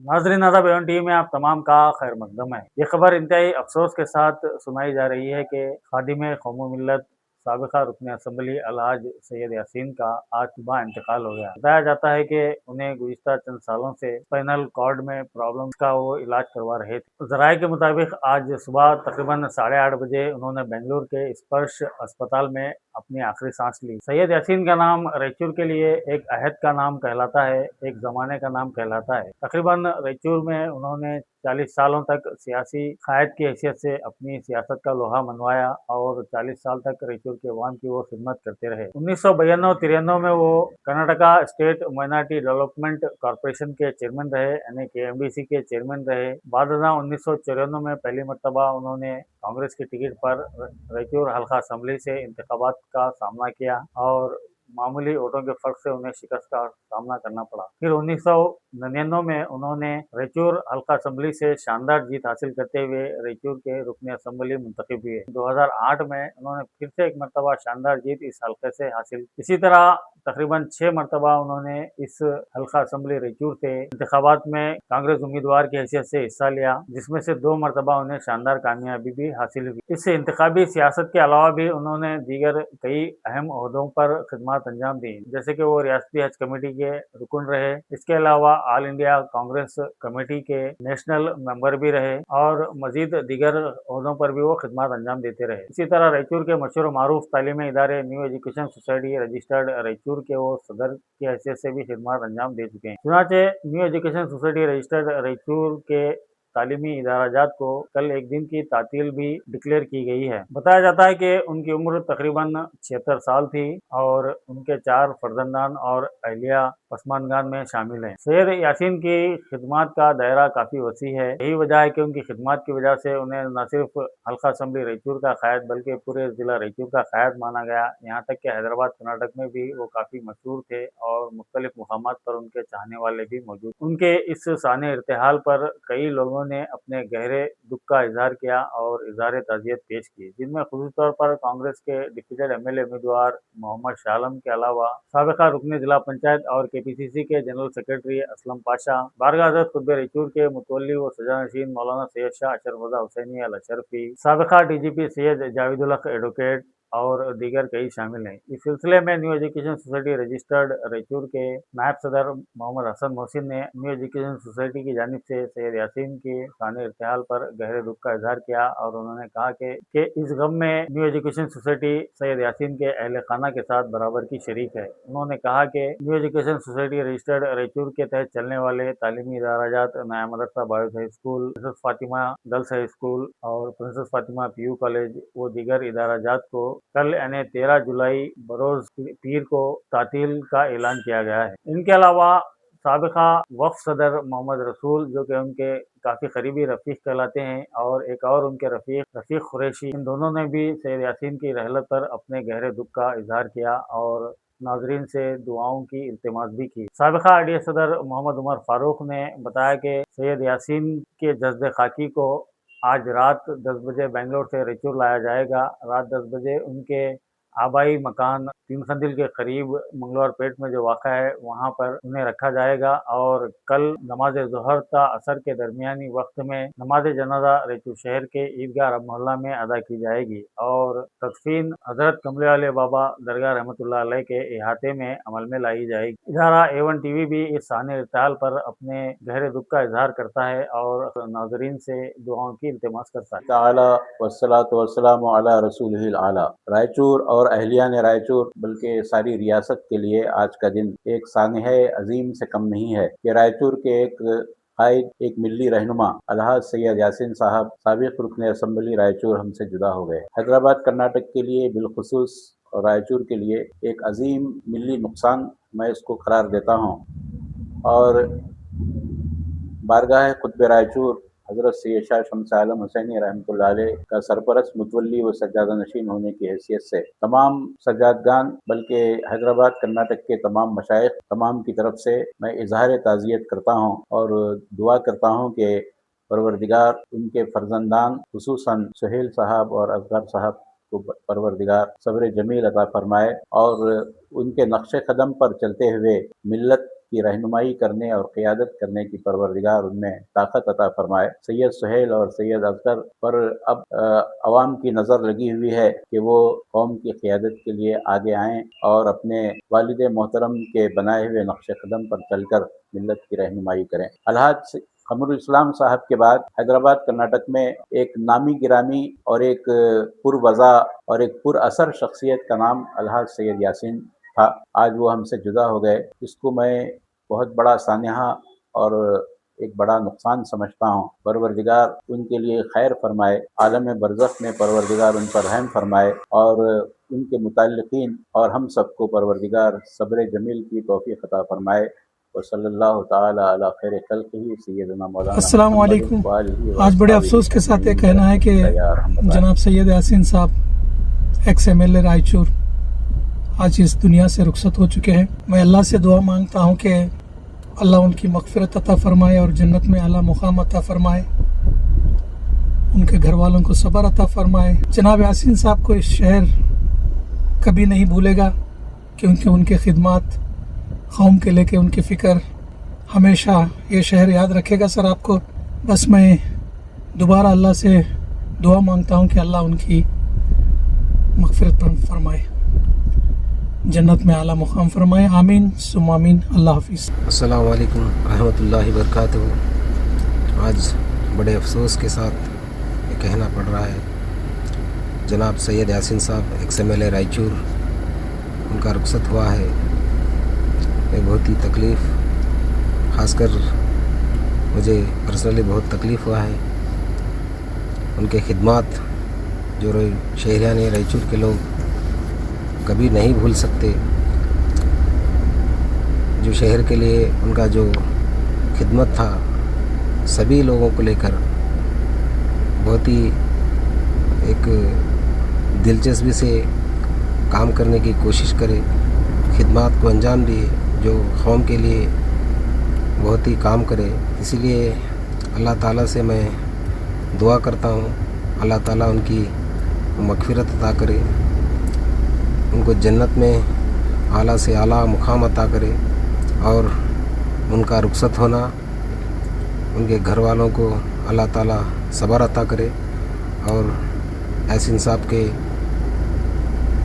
नाजरीन आदाब Avon TV में आप तमाम का खैर मकदम है। ये खबर इंतहाई अफसोस के साथ सुनाई जा रही है कि खादिम कौम मिल्लत साबिका रुकन असम्बली अलहाज सैयद यासीन का आज सुबह इंतकाल हो गया। बताया जाता है कि उन्हें गुज़िश्ता चंद सालों से स्पाइनल कॉर्ड में प्रॉब्लम का वो इलाज करवा रहे थे। ज़राए के मुताबिक आज सुबह तकरीबन 8:30 बजे उन्होंने बेंगलुरु के स्पर्श अस्पताल में अपनी आखिरी सांस ली। सैयद यासीन का नाम रायचूर के लिए एक अहद का नाम कहलाता है, एक ज़माने का नाम कहलाता है। तकरीबन रायचूर में उन्होंने 40 सालों तक सियासी कायद की हैसियत से अपनी सियासत का लोहा मनवाया और 40 साल तक रायचूर के अवाम की वो खिदमत करते रहे। 1992-93 में वो Karnataka state minority development corporation के चेयरमैन रहे, यानी KMDC के चेयरमैन रहे। बाद 1994 में पहली मरतबा उन्होंने कांग्रेस की टिकट पर रायचूर हल्का असम्बली से इंतखाबात का सामना किया और मामूली वोटों के फर्क से उन्हें शिकस्त का सामना करना पड़ा। फिर 1999 में उन्होंने रायचूर हल्का असम्बली से शानदार जीत हासिल करते हुए रायचूर के रुकन असम्बली मुंतखब हुए। 2008 में उन्होंने फिर से एक मरतबा शानदार जीत इस हल्के से हासिल। इसी तरह तकरीबन 6 मरतबा उन्होंने इस हल्का असम्बली रायचूर से इंतखाबात में कांग्रेस उम्मीदवार की हैसियत से हिस्सा लिया, जिसमें से 2 मरतबा उन्हें शानदार कामयाबी भी हासिल हुई। इस इंतखाबी सियासत के अलावा भी उन्होंने दीगर कई अहम ओहदों पर खिदमत अंजाम दी, जैसे कि वो रियासती हज कमेटी के रुकन रहे। इसके अलावा ऑल इंडिया कांग्रेस कमेटी के नेशनल मेंबर भी रहे और मजीद दीगर ओहदों पर भी वो खिदमत अंजाम देते रहे। इसी तरह रायचूर के मशहूर मारूफ तालीमी इदारे new education society registered Raichur के वो सदर की हैसियत से भी खिदमत अंजाम दे चुके हैं। चुनांचे new education society registered Raichur के तालीमी इदाराजात को कल एक दिन की तातील भी डिक्लेयर की गई है। बताया जाता है कि उनकी उम्र तकरीबन 76 साल थी और उनके 4 फर्जंदान और अहलिया पसमानदान में शामिल हैं। सैयद यासीन की खिदमत का दायरा काफ़ी वसी है। यही वजह है कि उनकी खिदमत की वजह से उन्हें न सिर्फ हल्का असम्बली रायचूर का कायद बल्कि पूरे ज़िला रायचूर का कायद माना गया। यहाँ तक कि हैदराबाद कर्नाटक में भी वो काफ़ी मशहूर थे और मुख्तलिफ मुकामात पर उनके चाहने वाले भी मौजूद। उनके इस शान इर्तिहाल पर कई लोगों ने अपने गहरे दुख का इजहार किया और इजहार ताज़ियत पेश की, जिनमें खुसूसी तौर पर कांग्रेस के डिप्टी MLA उम्मीदवार मोहम्मद शाह आलम के अलावा साबिका रुकन जिला पंचायत और KPCC के जनरल सेक्रेटरी असलम पाशा, बारगाह हज़रत खुतबे रायचूर के मुतवल्ली व सजानशीन मौलाना सैयद शाह अशरफ रज़ा हुसैनी अल अशरफी, साबिका DGP सैयद जावेदुल हक एडवोकेट और दीगर कई शामिल हैं। इस सिलसिले में new education society registered Raichur के नायब सदर मोहम्मद हसन मोहसिन ने न्यू एजुकेशन सोसाइटी की जानिब से सैयद यासीन के शान इर्तिहाल पर गहरे दुख का इजहार किया और उन्होंने कहा कि इस गम में new education society Syed Yasin के अहले खाना के साथ बराबर की शरीक है। उन्होंने कहा कि new education society registered Raichur के तहत चलने वाले तालीमी इदाराजात नया मदरसा boys high school, Princess Fatima girls high school और प्रिंसेस फातिमा PU कॉलेज व दीगर इदाराजात को कल यानी 13 जुलाई बरोज पीर को तातील का ऐलान किया गया है। इनके अलावा साबिका वक्फ सदर मोहम्मद रसूल, जो कि उनके काफ़ी करीबी रफ़ीक कहलाते हैं, और एक और उनके रफ़ीक कुरैशी, इन दोनों ने भी सैयद यासीन की रहलत पर अपने गहरे दुख का इजहार किया और नाजरीन से दुआओं की इल्तिमास भी की। साबिका RDA सदर मोहम्मद उमर फारूक ने बताया कि सैयद यासीन के जस्द खाकी को आज रात 10 बजे बेंगलोर से रायचूर लाया जाएगा। रात 10 बजे उनके आबाई मकान 3 खंदिल के करीब मंगलवार पेट में जो वाक़ा है वहाँ पर उन्हें रखा जाएगा और कल नमाज ज़ोहर ता असर के दरमियानी वक्त में नमाज जनाजा रायचूर शहर के ईदगाह रब मोहल्ला में अदा की जाएगी और तदफीन हज़रत कमले वाले बाबा दरगाह रहमतुल्लाह अलैह के इहाते में अमल में लाई जाएगी। इदारा A1 TV भी इस शान इर्तिहाल पर अपने गहरे दुख का इजहार करता है और नाज़रीन से दुआओं की इल्तिमास करता है। ताला वस्सलातु वस्सलामु अला रसूलिहिल आला। रायचूर और अहलियान रायचूर बल्कि सारी रियासत के लिए आज का दिन एक सानह अजीम से कम नहीं है कि रायचूर के एक कायद, एक मिली रहनुमा अलहाज सैयद यासीन साहब साबिक रुकन असम्बली रायचूर हमसे जुदा हो गए। हैदराबाद कर्नाटक के लिए बिलखुसूस और रायचूर के लिए एक अजीम मिली नुकसान मैं इसको करार देता हूँ और बारगाह खुतबे रायचूर हज़रत सैयद शाह शम्स आलम हुसैनी रहमतुल्लाह अलैह का सरपरस्त मुतवल्ली व सज्जादा नशीन होने की हैसियत से तमाम सज्जादगान बल्कि हैदराबाद कर्नाटक के तमाम मशाइख तमाम की तरफ से मैं इजहार ताज़ियत करता हूँ और दुआ करता हूँ कि परवरदिगार उनके फर्जंदान खुसूसन सुहेल साहब और असगर साहब को परवरदिगार सब्र जमील अता फरमाए और उनके नक्श कदम पर चलते हुए मिल्लत की रहनुमाई करने और क़यादत करने की परवरदिगार उनमें ताकत अता फरमाए। सैयद सुहेल और सैयद अज़हर पर अब अवाम की नज़र लगी हुई है कि वो कौम की क़यादत के लिए आगे आएँ और अपने वालिद मोहतरम के बनाए हुए नक्श कदम पर चलकर मिल्लत की रहनुमाई करें। अलहाज कमरुल इस्लाम साहब के बाद हैदराबाद कर्नाटक में एक नामी गिरामी और एक पुरवज़ा और एक पुरअसर शख्सियत का नाम अलहाज सैयद यासीन था। आज वो हमसे जुदा हो गए। इसको मैं बहुत बड़ा सानिहा और एक बड़ा नुकसान समझता हूँ। परवरदिगार उनके लिए खैर फरमाए, आलम बरज़ख में परवरदिगार उन पर रहम फरमाए और उनके मुतल्लिक़ीन और हम सबको परवरदिगार सब्र जमील की तौफ़ीक़ अता फरमाए। वसल्लल्लाहु ताला अला खैर खल्क़िही सय्यदना मौलाना अस्सलाम वालेकुम। आज बड़े अफसोस के साथ ये कहना है कि जनाब सैयद यासीन साहब एक्स MLA रायचूर आज इस दुनिया से रुखसत हो चुके हैं। मैं अल्लाह से दुआ मांगता हूँ कि अल्लाह उनकी मग़फ़िरत अता फ़रमाए और जन्नत में आला मुक़ाम अता फ़रमाए, उनके घर वालों को सब्र अता फ़रमाए। जनाब यासीन साहब को इस शहर कभी नहीं भूलेगा क्योंकि उनके खिदमात कौम के लेके उनकी फ़िक्र हमेशा ये शहर याद रखेगा। सर आपको बस मैं दोबारा अल्लाह से दुआ मांगता हूँ कि अल्लाह उनकी मग़फ़िरत फरमाए, जन्नत में आला मुक़ाम फरमाए। आमीन सुम्मा आमीन। अल्लाह हाफ़िज़। अस्सलाम वालेकुम रहमतुल्लाहि बरकातहू। आज बड़े अफसोस के साथ ये कहना पड़ रहा है, जनाब सैयद यासीन साहब एक्स MLA रायचूर उनका रुखसत हुआ है। ये बहुत ही तकलीफ़, ख़ासकर मुझे पर्सनली बहुत तकलीफ़ हुआ है। उनके खिदमात जो शहरियान रायचूर के लोग कभी नहीं भूल सकते। जो शहर के लिए उनका जो खिदमत था, सभी लोगों को लेकर बहुत ही एक दिलचस्पी से काम करने की कोशिश करे, खिदमात को अंजाम दिए, जो कौम के लिए बहुत ही काम करे। इसीलिए अल्लाह ताला से मैं दुआ करता हूँ, अल्लाह ताला उनकी मग़फ़िरत अता करे, उनको जन्नत में आला से आला मुक़ाम अता करे और उनका रुखसत होना उनके घर वालों को अल्लाह ताला सब्र अता करे और यासीन साहब के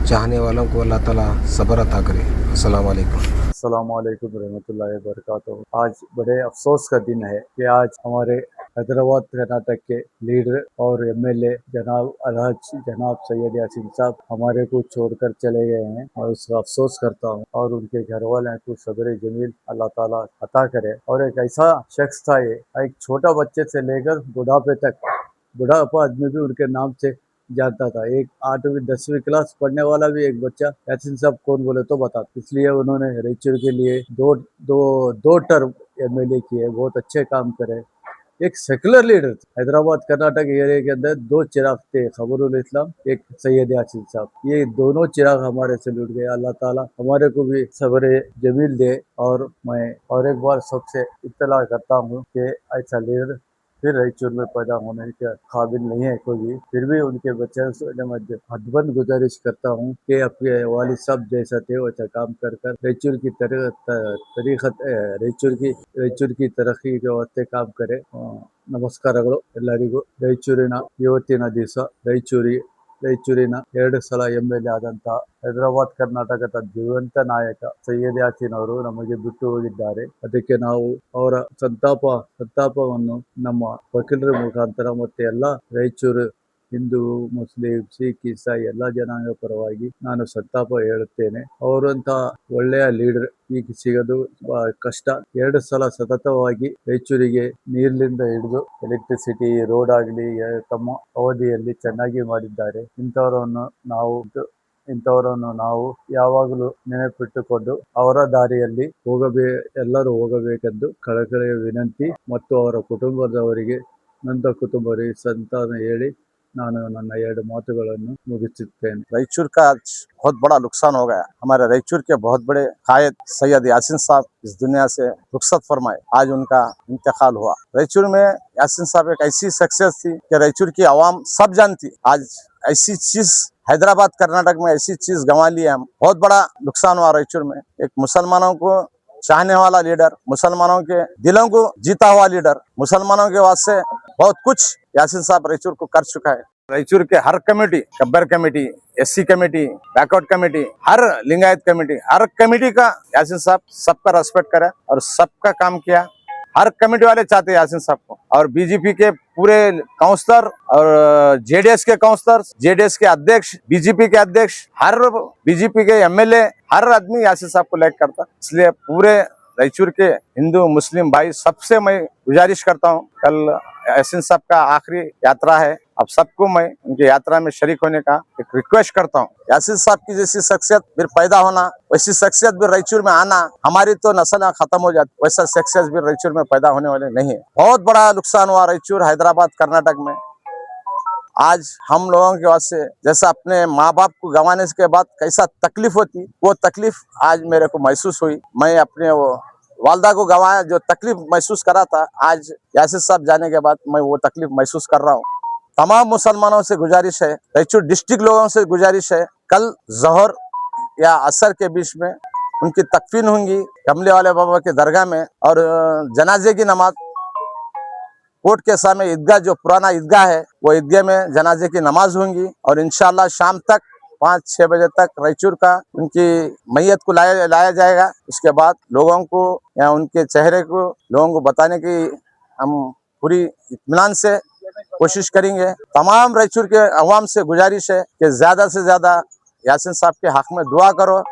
चाहने वालों को अल्लाह ताला सब्र अता करे। अस्सलाम वालेकुम। अस्सलाम वालेकुम रहमतुल्लाहि व बरकातहू। आज बड़े अफसोस का दिन है कि आज हमारे हैदराबाद कर्नाटक के लीडर और MLA जनाब अलहाज जनाब सैयद यासीन साहब हमारे को छोड़कर चले गए हैं और उसका अफसोस करता हूँ और उनके घर वाले को सब्र जमील अल्लाह ताला अता करे। और एक ऐसा शख्स था, ये एक छोटा बच्चे से लेकर बुढ़ापे तक, बुढ़ापा आदमी भी उनके नाम से जानता था। एक 8वीं 10वीं क्लास पढ़ने वाला भी एक बच्चा यासीन साहब कौन बोले तो बता। इसलिए उन्होंने रायचूर के लिए दो टर्म MLA किए, बहुत अच्छे काम करे। एक सेकुलर लीडर थे। हैदराबाद कर्नाटक एरिया के अंदर 2 चिराग थे, खबरुल इस्लाम, एक सैयद यासीन साहब। ये दोनों चिराग हमारे से लूट गए। अल्लाह ताला हमारे को भी सब्र जमील दे। और मैं और एक बार सबसे इत्तला करता हूँ कि ऐसा लीडर फिर रायचूर में पैदा होने के काबिल नहीं है कोई भी। फिर भी उनके बच्चे से मैं हदबंद गुजारिश करता हूँ कि अपने वालिद साहब जैसा थे वैसा काम कर रायचूर की रायचूर की तरक्की के वास्ते काम करे। ನಮಸ್ಕಾರಗಳು ಎಲ್ಲರಿಗೂ। ರಾಯಚೂರಿನ ಇವತ್ತಿನ ದಿವಸ ರಾಯಚೂರಿನ 2 ಸಲ MLA ಆದಂತಹ ಹೈದರಾಬಾದ್ ಕರ್ನಾಟಕದ ಜೀವಂತ ನಾಯಕ ಸೈಯದ್ ಯಾಸೀನ್ ಅವರು ನಮಗೆ ಬಿಟ್ಟು ಹೋಗಿದ್ದಾರೆ. ಅದಕ್ಕೆ ನಾವು ಅವರ ಸಂತಾಪವನ್ನು ನಮ್ಮ ವಕೀಲರ ಮುಖಾಂತರ ಮತ್ತೆ ಎಲ್ಲ ರಾಯಚೂರು ಹಿಂದೂ ಮುಸ್ಲಿಂ ಸಿಖ್ ಇಸಾಯಿ ಎಲ್ಲ ಜನಾಂಗ ಪರವಾಗಿ ನಾನು ಸಂತಾಪ ಹೇಳುತ್ತೇನೆ. ಅವರಂತ ಒಳ್ಳೆಯ ಲೀಡರ್ ಈಗ ಸಿಗೋದು ಕಷ್ಟ. 2 ಸಲ ಸತತವಾಗಿ ರಾಯಚೂರಿಗೆ ನೀರಿನಿಂದ ಹಿಡಿದು ಎಲೆಕ್ಟ್ರಿಸಿಟಿ, ರೋಡ್ ಆಗಲಿ ತಮ್ಮ ಅವಧಿಯಲ್ಲಿ ಚೆನ್ನಾಗಿ ಮಾಡಿದ್ದಾರೆ. ಇಂಥವರನ್ನು ನಾವು ಯಾವಾಗಲೂ ನೆನಪಿಟ್ಟುಕೊಂಡು ಅವರ ದಾರಿಯಲ್ಲಿ ಎಲ್ಲರೂ ಹೋಗಬೇಕೆಂದು ಕಳಕಳಿಯ ವಿನಂತಿ ಮತ್ತು ಅವರ ಕುಟುಂಬದವರಿಗೆ, ನೊಂದ ಕುಟುಂಬರಿಗೆ ಸಂತಾನ ಹೇಳಿ ನಾನು ನನ್ನ 2 ಮಾತುಗಳನ್ನು ಮುಗಿಸುತ್ತೇನೆ. रायचूर का आज बहुत बड़ा नुकसान हो गया। हमारे रायचूर के बहुत बड़े कायद सैयद यासीन साहब इस दुनिया से रुखसत फरमाए। आज उनका इंतकाल हुआ। रायचूर में यासीन साहब एक ऐसी शख्सियत थी कि रायचूर की आवाम सब जानती। आज ऐसी चीज हैदराबाद कर्नाटक में ऐसी चीज गंवा ली है हम। बहुत बड़ा नुकसान हुआ रायचूर में। एक मुसलमानों को चाहने वाला लीडर, मुसलमानों के दिलों को जीता हुआ लीडर, मुसलमानों के वास्ते बहुत कुछ यासीन साहब रायचूर को कर चुका है। रायचूर के हर कमेटी, गब्बर committee, SC committee, backward committee, हर लिंगायत कमेटी, हर कमेटी का यासीन साहब सबका रेस्पेक्ट करा और सबका काम किया। हर कमेटी वाले चाहते हैं यासीन साहब को। और बीजेपी के पूरे काउंसलर और जेडीएस के काउंसलर, जेडीएस के अध्यक्ष, बीजेपी के अध्यक्ष, हर बीजेपी के एमएलए, हर आदमी यासीन साहब को लाइक करता। इसलिए पूरे रायचूर के हिंदू मुस्लिम भाई सबसे मैं गुजारिश करता हूँ, कल यासीन साहब का आखिरी यात्रा है, अब सबको मैं उनकी यात्रा में शरीक होने का एक रिक्वेस्ट करता हूँ। यासीन साहब की जैसी शख्सियत फिर पैदा होना, वैसी शख्सियत भी रायचूर में आना, हमारी तो नस्ल खत्म हो जाती, वैसा शख्सियत भी रायचूर में पैदा होने वाले नहीं है। बहुत बड़ा नुकसान हुआ रायचूर, हैदराबाद, कर्नाटक में। आज हम लोगों के वास्ते जैसा अपने माँ बाप को गंवाने के बाद कैसा तकलीफ होती, वो तकलीफ आज मेरे को महसूस हुई। मैं अपने वो वालदा को गंवाया, जो तकलीफ महसूस करा था, आज यासीन साहब जाने के बाद मैं वो तकलीफ महसूस कर रहा हूँ। तमाम मुसलमानों से गुजारिश है, रायचूर डिस्ट्रिक्ट लोगों से गुजारिश है, कल ज़ोहर या असर के बीच में उनकी तकफीन होंगी कमले वाले बाबा के दरगाह में, और जनाजे की नमाज कोर्ट के सामने ईदगाह, जो पुराना ईदगाह है, वो ईदगाह में जनाजे की नमाज होंगी। और इंशाल्लाह शाम तक 5-6 बजे तक रायचूर का उनकी मैयत को लाया जाएगा। उसके बाद लोगों को या उनके चेहरे को लोगों को बताने की हम पूरी इत्मीनान से कोशिश करेंगे। तमाम रायचूर के अवाम से गुजारिश है कि ज़्यादा से ज़्यादा यासीन साहब के हक में दुआ करो।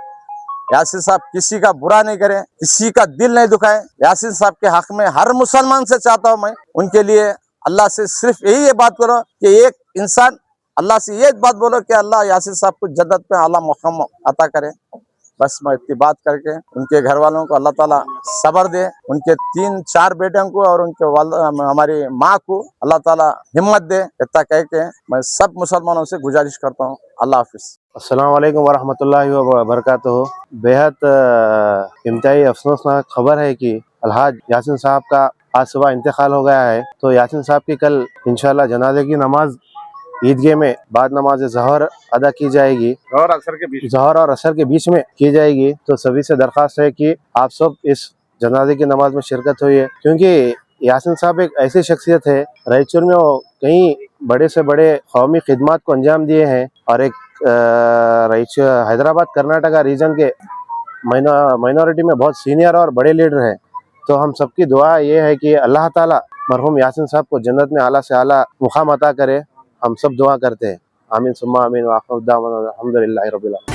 यासीन साहब किसी का बुरा नहीं करें, किसी का दिल नहीं दुखाए। यासीन साहब के हक में हर मुसलमान से चाहता हूँ मैं, उनके लिए अल्लाह से सिर्फ यही ये बात करो कि एक इंसान अल्लाह से ये बात बोलो कि अल्लाह यासीन साहब को जन्नत में आला मुक़ाम अता करे। बस मैं इतनी बात करके उनके घर वालों को अल्लाह ताला सब्र दे, उनके 3-4 बेटों को और उनके हमारी माँ को अल्लाह ताला हिम्मत दे। इतना कह के मैं सब मुसलमानों से गुजारिश करता हूँ। अल्लाह हाफिज़। अस्सलाम वालेकुम वरहमतुल्लाहि वबरकातुहू। बेहद इंतहाई अफसोसनाक खबर है कि अलहाज यासीन साहब का आज सुबह इंतकाल हो गया है। तो यासीन साहब की कल इंशाल्लाह जनाजे की नमाज ईदगाह में बाद नमाज ज़हर अदा की जाएगी, ज़हर और असर के बीच में की जाएगी। तो सभी से दरख्वास्त है कि आप सब इस जनाजे की नमाज में शिरकत हुई है, क्योंकि यासीन साहब एक ऐसी शख्सियत है, रायचूर में वो कई बड़े से बड़े कौमी खिदमात को अंजाम दिए हैं और एक रायचूर हैदराबाद कर्नाटका रीजन के माइनॉरिटी में बहुत सीनियर और बड़े लीडर हैं। तो हम सबकी दुआ ये है कि अल्लाह ताला मरहूम यासीन साहब को जन्नत में आला से आला मुकाम अता करे। हम सब दुआ करते हैं, आमीन सुम्मा आमीन। अल्हम्दुलिल्लाहि रब्बिल आलमीन।